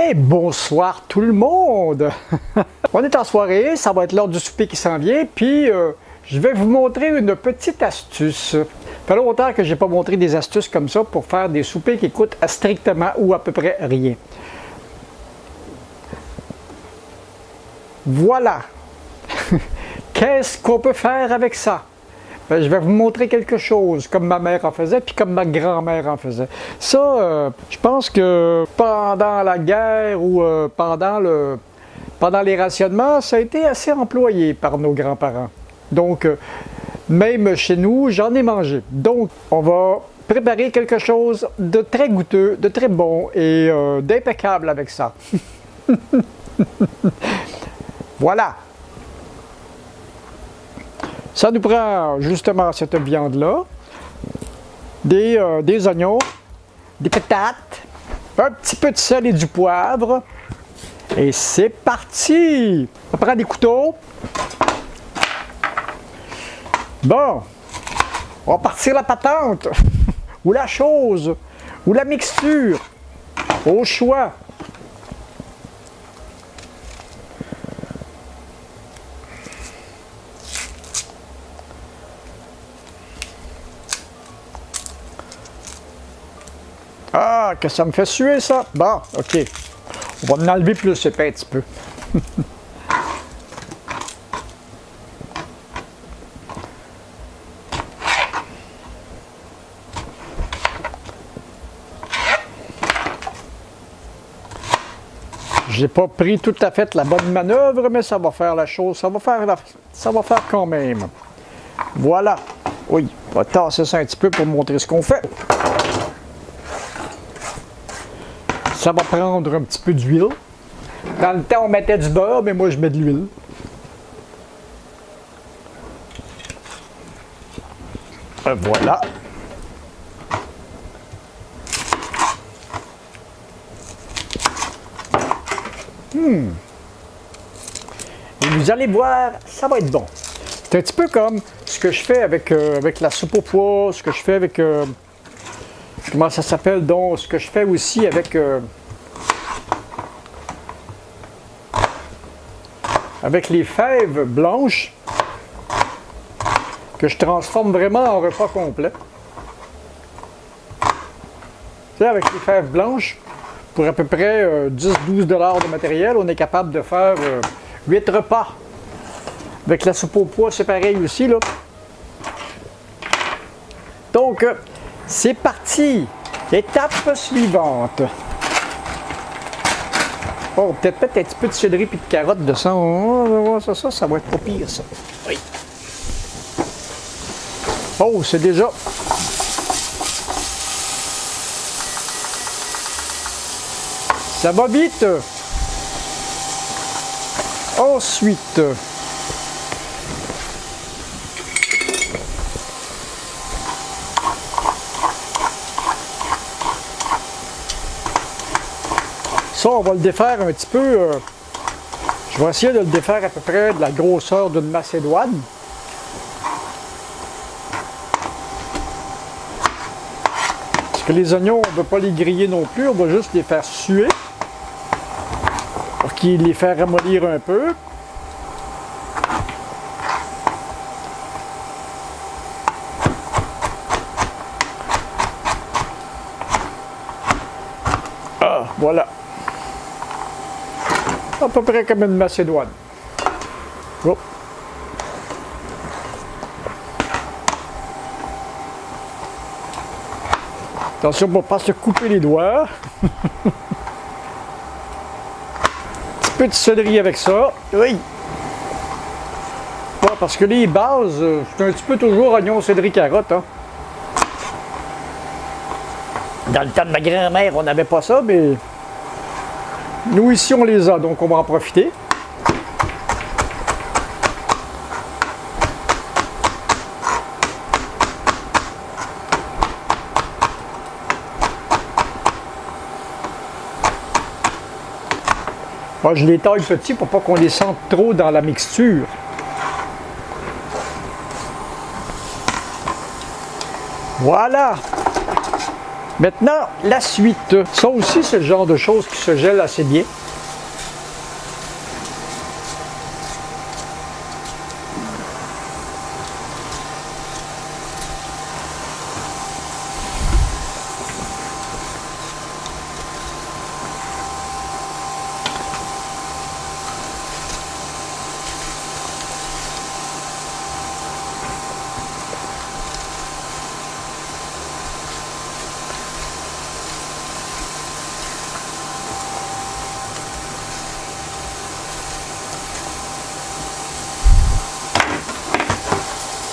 Hey, bonsoir tout le monde! On est en soirée, ça va être l'heure du souper qui s'en vient, puis je vais vous montrer une petite astuce. Ça fait longtemps que je n'ai pas montré des astuces comme ça pour faire des soupers qui coûtent strictement ou à peu près rien. Voilà! Qu'est-ce qu'on peut faire avec ça? Je vais vous montrer quelque chose, comme ma mère en faisait, puis comme ma grand-mère en faisait. Ça, je pense que pendant la guerre ou pendant les rationnements, ça a été assez employé par nos grands-parents. Donc, même chez nous, j'en ai mangé. Donc, on va préparer quelque chose de très goûteux, de très bon et d'impeccable avec ça. Voilà! Ça nous prend justement cette viande-là, des oignons, des patates, un petit peu de sel et du poivre. Et c'est parti! On prend des couteaux. Bon, on va partir la patente, ou la chose, ou la mixture, au choix. Ah, que ça me fait suer ça! Bon, ok. On va en enlever plus épais un petit peu. J'ai pas pris tout à fait la bonne manœuvre, mais ça va faire la chose. Ça va faire quand même. Voilà. Oui, on va tasser ça un petit peu pour montrer ce qu'on fait. Ça va prendre un petit peu d'huile. Dans le temps, on mettait du beurre, mais moi, je mets de l'huile. Voilà. Et vous allez voir, ça va être bon. C'est un petit peu comme ce que je fais avec la soupe aux pois, ce que je fais avec... comment ça s'appelle donc? Ce que je fais aussi avec les fèves blanches que je transforme vraiment en repas complet. Tu sais, avec les fèves blanches, pour à peu près 10-12 $ de matériel, on est capable de faire 8 repas. Avec la soupe aux pois, c'est pareil aussi, là. Donc, c'est parti! Étape suivante. Oh, peut-être un petit peu de céleri et de carottes de ça. Ça va être pas pire, ça. Oui. Oh, c'est déjà... Ça va vite. Ensuite... Ça, on va le défaire un petit peu. Je vais essayer de le défaire à peu près de la grosseur d'une macédoine. Parce que les oignons, on ne veut pas les griller non plus, on va juste les faire suer. Pour qu'ils les fassent ramollir un peu. Ah, voilà. À peu près comme une macédoine. Oh. Attention pour ne pas se couper les doigts. Un petit peu de céleri avec ça. Oui. Ouais, parce que les bases, c'est un petit peu toujours oignon, céleri, carotte. Hein. Dans le temps de ma grand-mère, on n'avait pas ça, mais... Nous, ici, on les a, donc on va en profiter. Moi, je les taille petits pour pas qu'on les sente trop dans la mixture. Voilà! Maintenant, la suite. Ça aussi, c'est le genre de choses qui se gèlent assez bien.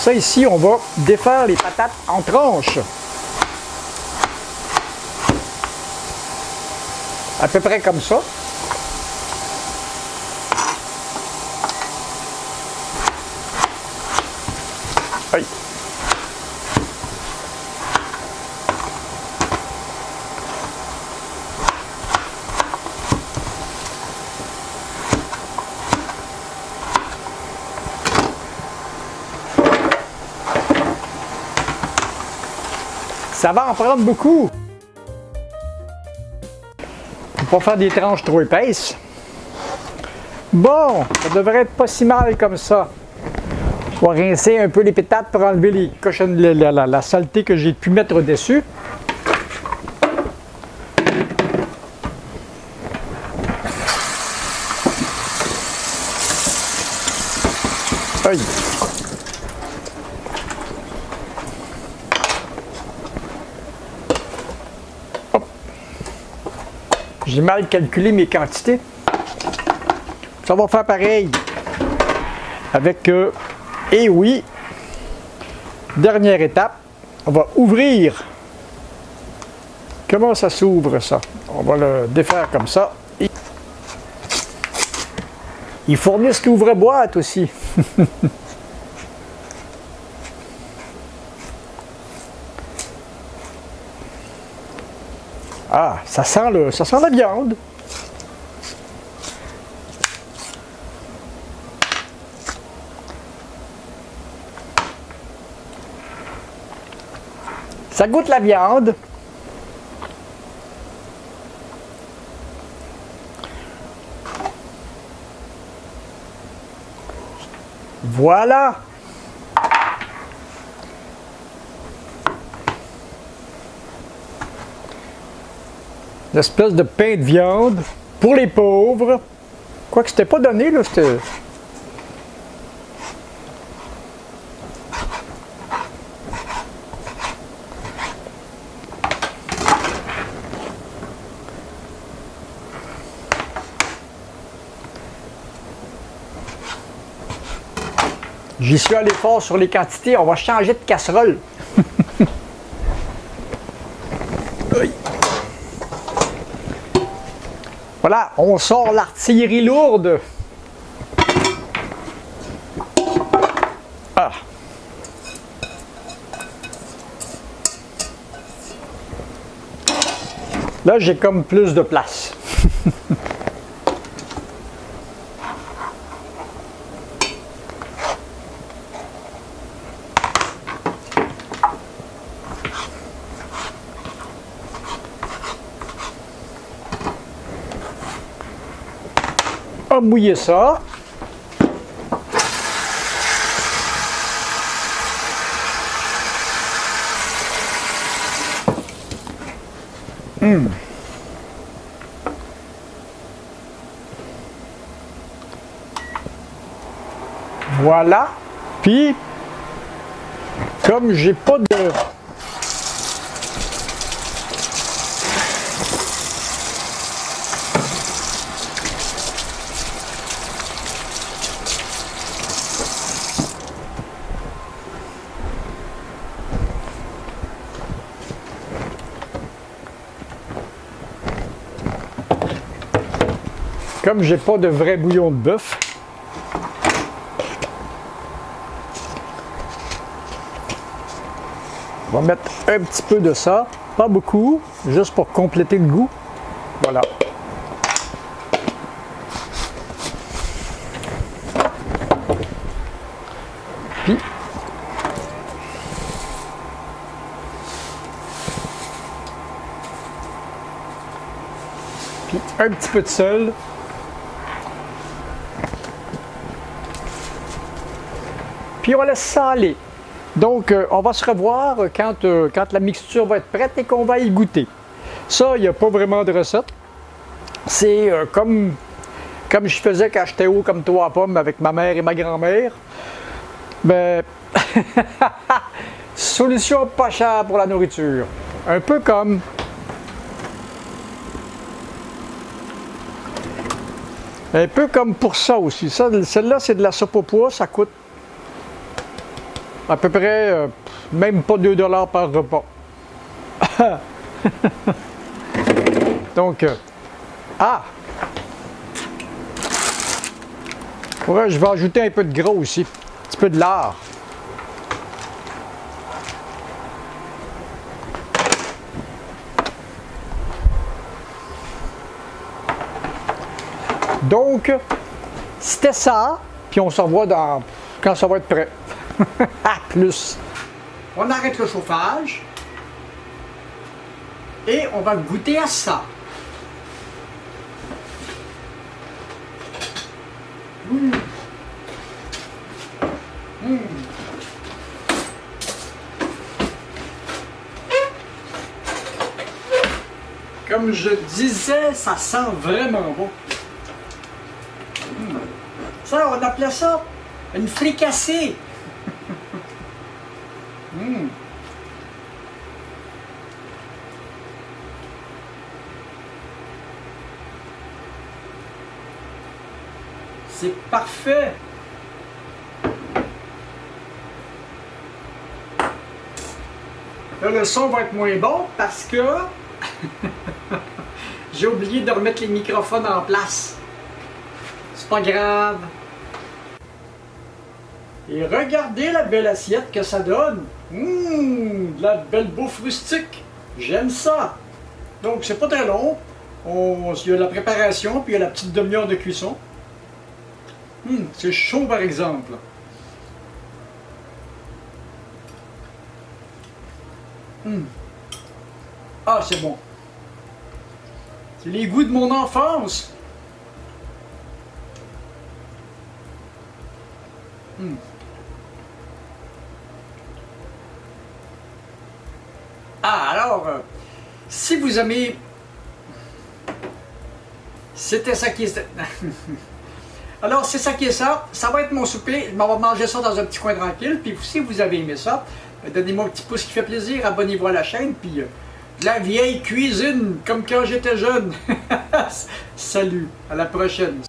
Ça ici, on va défaire les patates en tranches. À peu près comme ça. Aïe. Ça va en prendre beaucoup. Faut pas faire des tranches trop épaisses. Bon, ça devrait être pas si mal comme ça. On va rincer un peu les pétates pour enlever les cochonnes, la saleté que j'ai pu mettre dessus. Aïe. J'ai mal calculé mes quantités. Ça va faire pareil avec, et oui, dernière étape, on va ouvrir. Comment ça s'ouvre ça? On va le défaire comme ça. Ils fournissent l'ouvre-boîte aussi. Ah, ça sent la viande. Ça goûte la viande. Voilà. Une espèce de pain de viande pour les pauvres. Quoique c'était pas donné, là, c'était... J'y suis allé fort sur les quantités, on va changer de casserole. Voilà, on sort l'artillerie lourde. Ah. Là, j'ai comme plus de place. On va mouiller ça. Voilà. Puis, comme j'ai pas de... Comme j'ai pas de vrai bouillon de bœuf, on va mettre un petit peu de ça, pas beaucoup, juste pour compléter le goût. Voilà. Puis, un petit peu de sel. Puis on laisse ça aller. Donc, on va se revoir quand la mixture va être prête et qu'on va y goûter. Ça, il n'y a pas vraiment de recette. C'est comme je faisais quand j'étais haut comme toi à pomme avec ma mère et ma grand-mère. Ben, solution pas chère pour la nourriture. Un peu comme pour ça aussi. Celle-là, c'est de la soupe au pois. Ça coûte à peu près même pas 2 $ par repas. Donc, ouais, je vais ajouter un peu de gras aussi. Un petit peu de lard. Donc, c'était ça. Puis on se revoit quand ça va être prêt. À plus. On arrête le chauffage. Et on va goûter à ça. Mmh. Mmh. Comme je disais, ça sent vraiment bon. Mmh. Ça, on appelait ça une fricassée. Mmh. C'est parfait. Là, le son va être moins bon parce que j'ai oublié de remettre les microphones en place. C'est pas grave. Et regardez la belle assiette que ça donne. De la belle bouffe rustique. J'aime ça. Donc, c'est pas très long. Il y a la préparation, puis il y a la petite demi-heure de cuisson. C'est chaud, par exemple. Ah, c'est bon. C'est les goûts de mon enfance. Ah, alors, si vous aimez... C'était ça qui est... Alors, c'est ça qui est ça. Ça va être mon souper. Je m'en vais manger ça dans un petit coin tranquille. Puis si vous avez aimé ça, donnez-moi un petit pouce qui fait plaisir. Abonnez-vous à la chaîne. Puis de la vieille cuisine, comme quand j'étais jeune. Salut, à la prochaine.